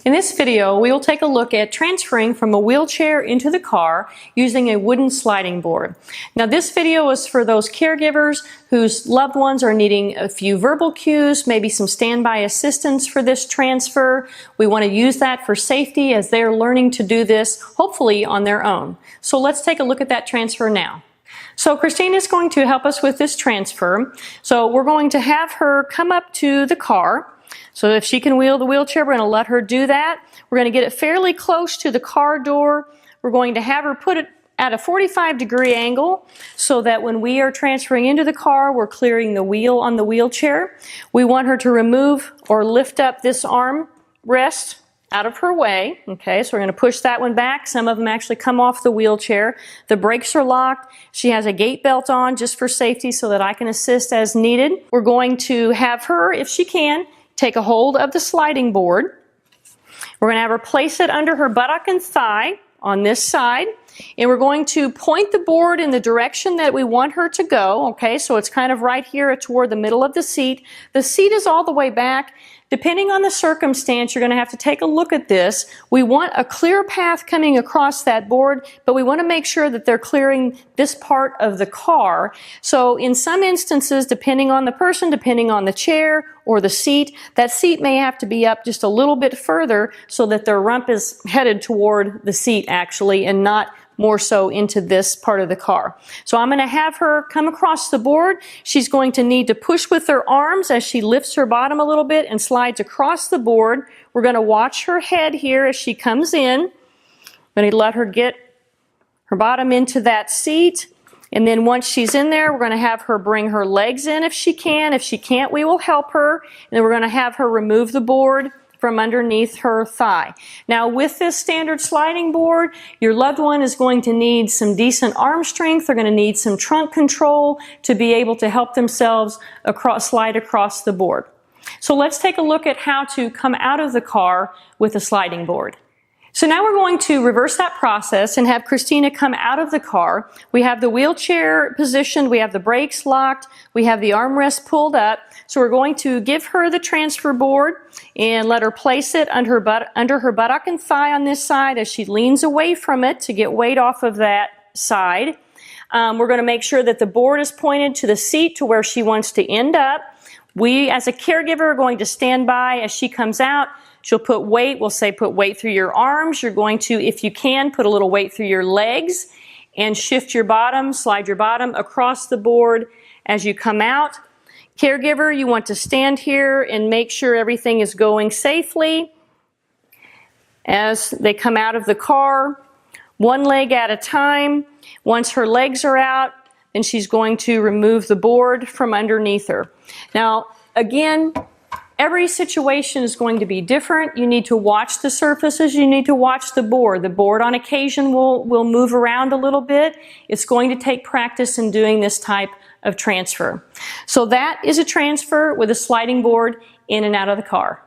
In this video, we will take a look at transferring from a wheelchair into the car using a wooden sliding board. Now this video is for those caregivers whose loved ones are needing a few verbal cues, maybe some standby assistance for this transfer. We want to use that for safety as they're learning to do this, hopefully on their own. So let's take a look at that transfer now. So Christine is going to help us with this transfer. So we're going to have her come up to the car. So if she can wheel the wheelchair, we're going to let her do that. We're going to get it fairly close to the car door. We're going to have her put it at a 45-degree angle so that when we are transferring into the car, we're clearing the wheel on the wheelchair. We want her to remove or lift up this arm rest out of her way. Okay, so we're going to push that one back. Some of them actually come off the wheelchair. The brakes are locked. She has a gait belt on just for safety so that I can assist as needed. We're going to have her, if she can, take a hold of the sliding board. We're going to have her place it under her buttock and thigh on this side. And we're going to point the board in the direction that we want her to go. Okay, so it's kind of right here toward the middle of the seat. The seat is all the way back. Depending on the circumstance, you're going to have to take a look at this. We want a clear path coming across that board, but we want to make sure that they're clearing this part of the car. So in some instances, depending on the person, depending on the chair or the seat, that seat may have to be up just a little bit further so that their rump is headed toward the seat actually and not more so into this part of the car. So I'm going to have her come across the board. She's going to need to push with her arms as she lifts her bottom a little bit and slides across the board. We're going to watch her head here as she comes in. I'm going to let her get her bottom into that seat. And then once she's in there, we're going to have her bring her legs in if she can. If she can't, we will help her. And then we're going to have her remove the board from underneath her thigh. Now with this standard sliding board, your loved one is going to need some decent arm strength. They're going to need some trunk control to be able to help themselves slide across the board. So let's take a look at how to come out of the car with a sliding board. So now we're going to reverse that process and have Christina come out of the car. We have the wheelchair positioned, we have the brakes locked, we have the armrest pulled up. So we're going to give her the transfer board and let her place it under her buttock and thigh on this side as she leans away from it to get weight off of that side. We're going to make sure that the board is pointed to the seat to where she wants to end up. We, as a caregiver, are going to stand by as she comes out. She'll put weight, we'll say put weight through your arms. You're going to, if you can, put a little weight through your legs and shift your bottom, slide your bottom across the board as you come out. Caregiver, you want to stand here and make sure everything is going safely as they come out of the car, one leg at a time. Once her legs are out, then she's going to remove the board from underneath her. Now, again, every situation is going to be different. You need to watch the surfaces. You need to watch the board. The board on occasion will move around a little bit. It's going to take practice in doing this type of transfer. So that is a transfer with a sliding board in and out of the car.